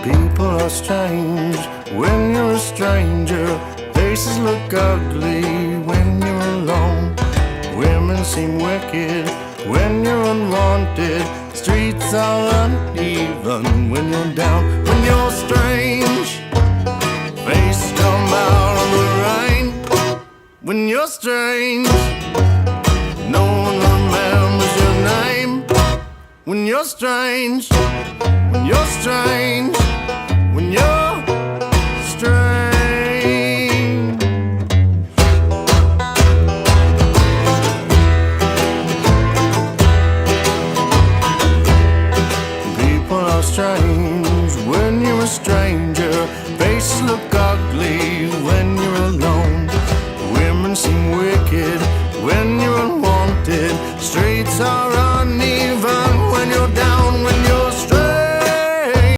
People are strange when you're a stranger. Faces look ugly when you're alone. Women seem wicked when you're unwanted. Streets are uneven when you're down. When you're strange, face come out on the rain. When you're strange, no one remembers your name. When you're strange, when you're strange, when you're strange. People are strange when you're a stranger. Faces look ugly when you're alone. Women seem wicked when you're